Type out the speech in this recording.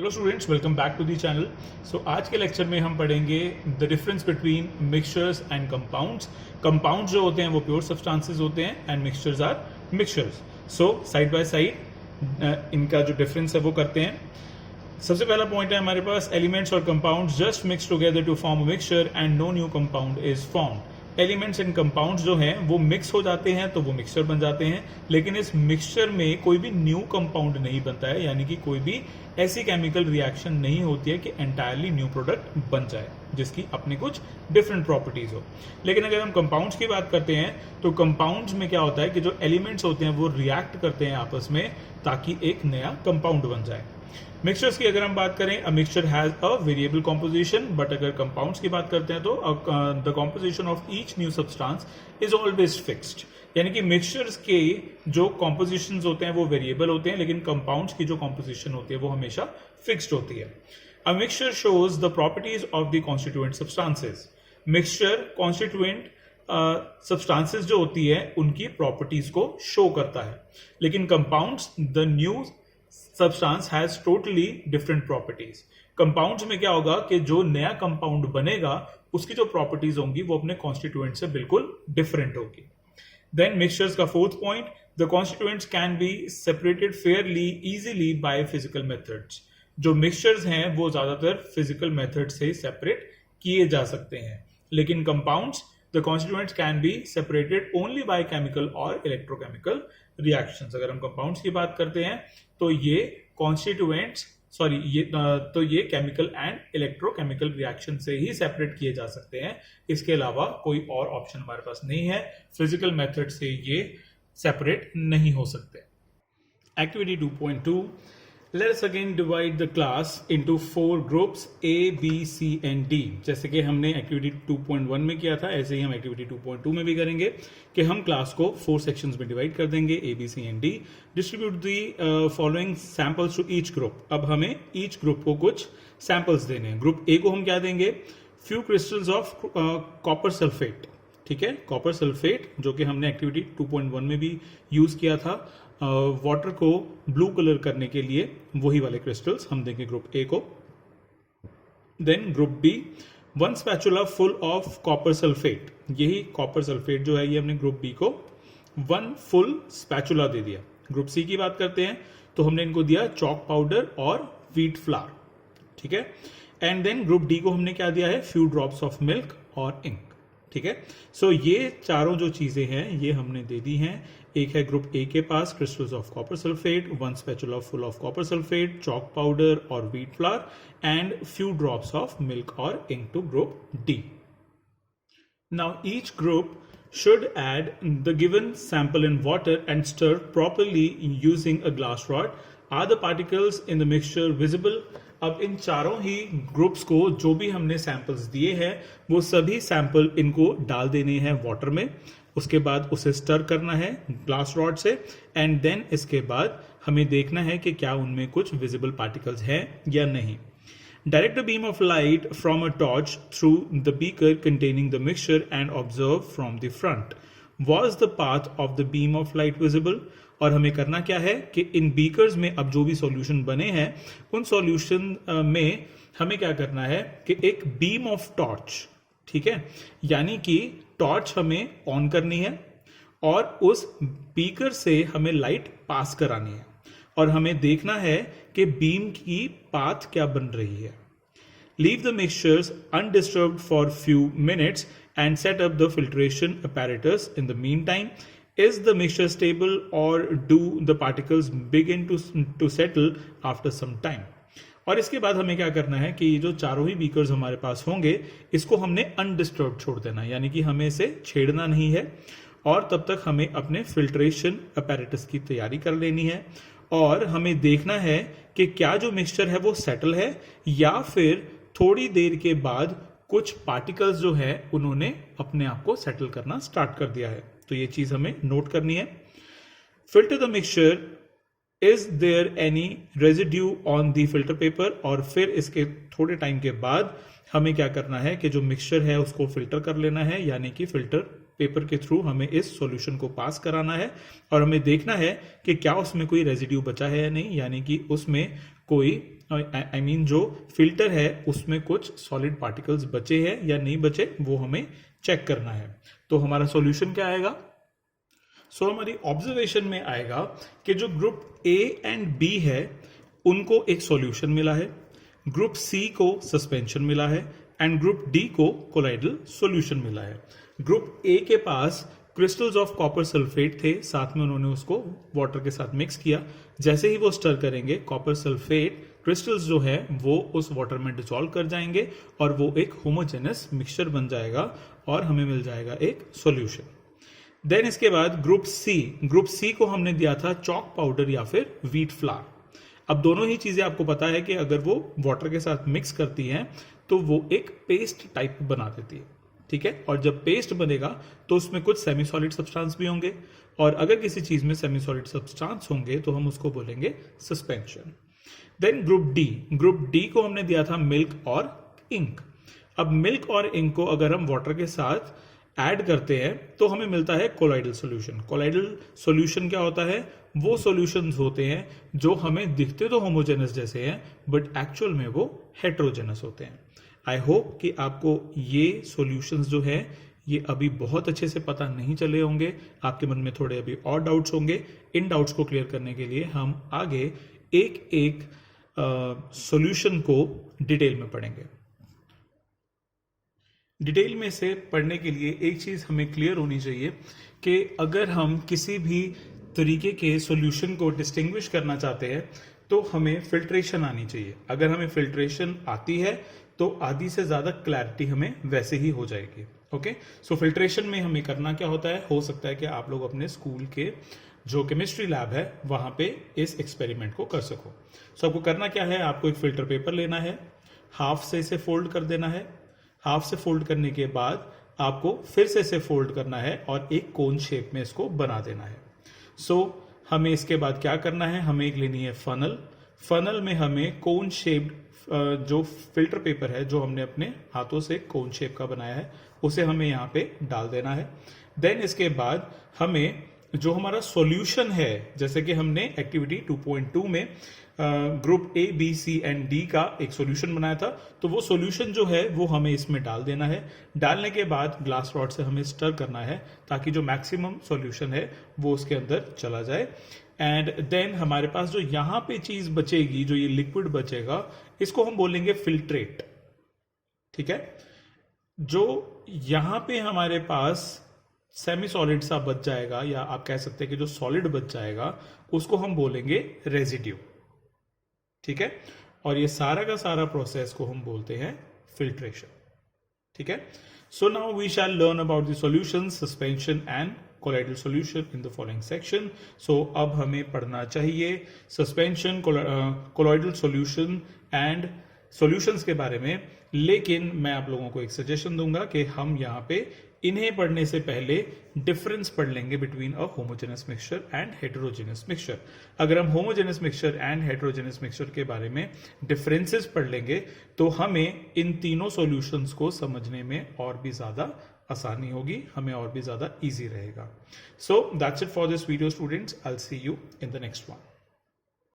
Hello students, welcome back to the channel. So आज के lecture में हम पढ़ेंगे the difference between mixtures and compounds. Compounds जो होते हैं वो प्योर सब्सटेंसेस होते हैं and mixtures are mixtures. So side by side इनका जो डिफरेंस है वो करते हैं। सबसे पहला पॉइंट है हमारे पास, एलिमेंट्स और compounds just mix together to form a mixture and no new compound is formed. Elements and compounds जो हैं वो मिक्स हो जाते हैं तो वो मिक्सचर बन जाते हैं, लेकिन इस मिक्सचर में कोई भी न्यू कंपाउंड नहीं बनता है, यानी कि कोई भी ऐसी केमिकल रिएक्शन नहीं होती है कि एंटायरली न्यू प्रोडक्ट बन जाए जिसकी अपनी कुछ डिफरेंट प्रॉपर्टीज हो। लेकिन अगर हम कंपाउंड्स की बात करते हैं तो कंपाउंड्स में क्या होता है कि जो एलिमेंट्स होते हैं वो रिएक्ट करते हैं आपस में ताकि एक नया कंपाउंड बन जाए। मिक्सचर्स की अगर हम बात करें, a mixture has a variable composition, but अगर कंपाउंड्स की बात करते हैं तो the composition of each new substance is always fixed. यानी कि मिक्सचर्स के जो कॉम्पोजिशंस होते हैं वो वेरिएबल होते हैं, लेकिन कंपाउंड्स की जो कॉम्पोजिशन होती है वो हमेशा फिक्स्ड होती है। A mixture shows the properties of the constituent substances. Mixture constituent substances जो होती है उनकी प्रॉपर्टीज को शो करता है, लेकिन compounds, the new substance has totally different properties. Compounds में क्या होगा कि जो नया कंपाउंड बनेगा उसकी जो प्रॉपर्टीज होंगी वो अपने कॉन्स्टिट्यूएंट से बिल्कुल डिफरेंट होगी। देन मिक्सचर्स का fourth point, the constituents can be separated Fairlie easily by physical methods. जो मिक्सचर्स हैं वो ज्यादातर फिजिकल मेथड से सेपरेट किए जा सकते हैं, लेकिन compounds, the constituents can be separated only by chemical और इलेक्ट्रोकेमिकल रिएक्शंस। अगर हम कंपाउंड्स की बात करते हैं तो ये कॉन्स्टिट्यूएंट्स तो ये केमिकल एंड इलेक्ट्रोकेमिकल रिएक्शन से ही सेपरेट किए जा सकते हैं, इसके अलावा कोई और ऑप्शन हमारे पास नहीं है। फिजिकल मेथड से ये सेपरेट नहीं हो सकते। Activity 2.2, Let us again divide the class into 4 groups A, B, C and D। जैसे कि हमने एक्टिविटी 2.1 में किया था, ऐसे ही हम एक्टिविटी 2.2 में भी करेंगे कि हम क्लास को 4 सेक्शंस में डिवाइड कर देंगे, A, B, C and D। Distribute the following samples to each group. अब हमें ईच ग्रुप को कुछ सैंपल्स देने हैं। ग्रुप A को हम क्या देंगे, few crystals of copper sulphate. ठीक है, कॉपर सल्फेट जो कि हमने एक्टिविटी 2.1 में भी यूज किया था वाटर को ब्लू कलर करने के लिए, वही वाले क्रिस्टल्स हम देंगे ग्रुप ए को। Then group B, 1 spatula full of copper sulphate. यही कॉपर सल्फेट जो है ये हमने ग्रुप बी को 1 फुल स्पैचुला दे दिया। ग्रुप सी की बात करते हैं तो हमने इनको दिया चॉक पाउडर और व्हीट फ्लावर। ठीक है, एंड देन ग्रुप डी को हमने क्या दिया है, फ्यू ड्रॉप्स ऑफ मिल्क और इंक। ठीक है, सो ये चारों जो चीजें हैं ये हमने दे दी हैं। एक है ग्रुप ए के पास crystals of copper sulphate, 1 spatula full of copper sulphate, chalk powder और wheat flour and few drops of milk और ink to group D. Now each group should add the given sample in water and stir properly using a glass rod. Are the particles in the mixture visible? अब इन चारों ही groups को जो भी हमने samples दिए हैं वो सभी सैंपल इनको डाल देने हैं वाटर में, उसके बाद उसे स्टर करना है ग्लास रॉड से, एंड देन इसके बाद हमें देखना है कि क्या उनमें कुछ विजिबल पार्टिकल्स हैं या नहीं। Direct a beam of light from a torch through the beaker containing the mixture and observe from the front. Was the path of the beam of light visible? और हमें करना क्या है कि इन बीकर्स में अब जो भी सॉल्यूशन बने हैं उन सॉल्यूशन में हमें क्या करना है कि एक बीम ऑफ टॉर्च, ठीक है, यानी कि टॉर्च हमें ऑन करनी है और उस बीकर से हमें लाइट पास करानी है और हमें देखना है कि बीम की पाथ क्या बन रही है। Leave the mixtures undisturbed for few minutes and set up the filtration apparatus in the meantime. Is the mixture stable or do the particles begin to settle after some time? और इसके बाद हमें क्या करना है कि ये जो चारों ही बीकर्स हमारे पास होंगे इसको हमने अनडिस्टर्ब छोड़ देना, यानी कि हमें इसे छेड़ना नहीं है और तब तक हमें अपने फिल्ट्रेशन अपैरेटस की तैयारी कर लेनी है और हमें देखना है कि क्या जो मिक्सचर है वो सेटल है या फिर थोड़ी देर के बाद कुछ पार्टिकल्स जो है उन्होंने अपने आप को सेटल करना स्टार्ट कर दिया है। तो ये चीज हमें नोट करनी है। Filter the mixture, is there any residue on the filter paper. और फिर इसके थोड़े टाइम के बाद हमें क्या करना है कि जो मिक्सचर है उसको फिल्टर कर लेना है, यानी कि फिल्टर पेपर के थ्रू हमें इस सॉल्यूशन को पास कराना है और हमें देखना है कि क्या उसमें कोई रेजिड्यू बचा है या नहीं, यानी कि उसमें कोई आई मीन जो फिल्टर है उसमें कुछ सॉलिड पार्टिकल्स बचे हैं या नहीं बचे, वो हमें चेक करना है। तो हमारा सॉल्यूशन क्या आएगा? हमारी ऑब्जर्वेशन में आएगा कि जो ग्रुप ए एंड बी है उनको एक सॉल्यूशन मिला है, ग्रुप सी को सस्पेंशन मिला है एंड ग्रुप डी को कोलाइडल सॉल्यूशन मिला है। ग्रुप ए के पास क्रिस्टल्स ऑफ कॉपर सल्फेट थे, साथ में उन्होंने उसको वाटर के साथ मिक्स किया। जैसे ही वो स्टर करेंगे, कॉपर सल्फेट क्रिस्टल्स जो है वो उस वाटर में डिसॉल्व कर जाएंगे और वो एक होमोजेनस मिक्सचर बन जाएगा और हमें मिल जाएगा एक सॉल्यूशन। देन इसके बाद ग्रुप सी को हमने दिया था चॉक पाउडर या फिर व्हीट फ्लावर। अब दोनों ही चीजें आपको पता है कि अगर वो वाटर के साथ मिक्स करती हैं तो वो एक पेस्ट टाइप बना देती है, ठीक है। और जब पेस्ट बनेगा तो उसमें कुछ सेमी सॉलिड सब्सटेंस भी होंगे, और अगर किसी चीज में सेमी सॉलिड सब्सटेंस होंगे तो हम उसको बोलेंगे सस्पेंशन। देन ग्रुप डी को हमने दिया था मिल्क और इंक। अब मिल्क और इंक को अगर हम वाटर के साथ ऐड करते हैं तो हमें मिलता है कोलाइडल सॉल्यूशन। कोलाइडल सॉल्यूशन क्या होता है? वो सॉल्यूशंस होते हैं जो हमें दिखते तो होमोजेनस जैसे हैं बट एक्चुअल में वो हेटेरोजेनस होते हैं। आई होप कि आपको ये सॉल्यूशंस जो है ये अभी बहुत अच्छे से पता नहीं चले होंगे, आपके मन में थोड़े अभी और डाउट्स होंगे। इन डाउट्स को क्लियर करने के लिए हम आगे एक एक सॉल्यूशन को डिटेल में पढ़ेंगे। डिटेल में से पढ़ने के लिए एक चीज हमें क्लियर होनी चाहिए कि अगर हम किसी भी तरीके के सॉल्यूशन को डिस्टिंग्विश करना चाहते हैं तो हमें फिल्ट्रेशन आनी चाहिए। अगर हमें फिल्ट्रेशन आती है तो आधी से ज्यादा क्लैरिटी हमें वैसे ही हो जाएगी। ओके, सो फिल्ट्रेशन में हमें करना क्या होता है? हो सकता है कि आप लोग अपने स्कूल के जो केमिस्ट्री लैब है वहां पे इस एक्सपेरिमेंट को कर सको। सो आपको करना क्या है? आपको एक फिल्टर पेपर लेना है, हाफ से इसे फोल्ड कर देना है। हाफ से फोल्ड करने के बाद आपको फिर से इसे फोल्ड करना है और एक कोन शेप में इसको बना देना है। सो हमें इसके बाद क्या करना है? हमें एक लेनी है फनल। फनल में हमें कोन शेप्ड जो फिल्टर पेपर है जो हमने अपने हाथों से कोन शेप का बनाया है उसे हमें यहाँ पे डाल देना है। देन इसके बाद हमें जो हमारा सॉल्यूशन है, जैसे कि हमने एक्टिविटी 2.2 में group A B C and D का एक सॉल्यूशन बनाया था, तो वो सॉल्यूशन जो है वो हमें इसमें डाल देना है। डालने के बाद ग्लास रॉड से हमें स्टर करना है ताकि जो मैक्सिमम सॉल्यूशन है वो उसके अंदर चला जाए। एंड देन हमारे पास जो यहाँ पे चीज बचेगी, जो ये लिक्विड बचेगा, इसको हम बोलेंगे फिल्ट्रेट, ठीक है। जो यहाँ पे हमारे पास सेमी सॉलिड सा बच जाएगा या आप कह सकते हैं कि जो सॉलिड बच जाएगा उसको हम बोलेंगे रेजिड्यू, ठीक है। और ये सारा का सारा प्रोसेस को हम बोलते हैं फिल्ट्रेशन, ठीक है। So now we shall learn about the solution, suspension and colloidal solution in the following section. So अब हमें पढ़ना चाहिए suspension, colloidal solution and solutions के बारे में, लेकिन मैं आप लोगों को एक सजेशन दूंगा कि हम यहाँ पे इन्हें पढ़ने से पहले डिफरेंस पढ़ लेंगे between a homogeneous mixture and heterogeneous mixture. अगर हम homogeneous mixture and heterogeneous mixture के बारे में डिफरेंसेस पढ़ लेंगे तो हमें इन तीनों सॉल्यूशंस को समझने में और भी ज्यादा आसानी होगी, हमें और भी ज्यादा इजी रहेगा। So that's it for this video students, I will see you in the next one.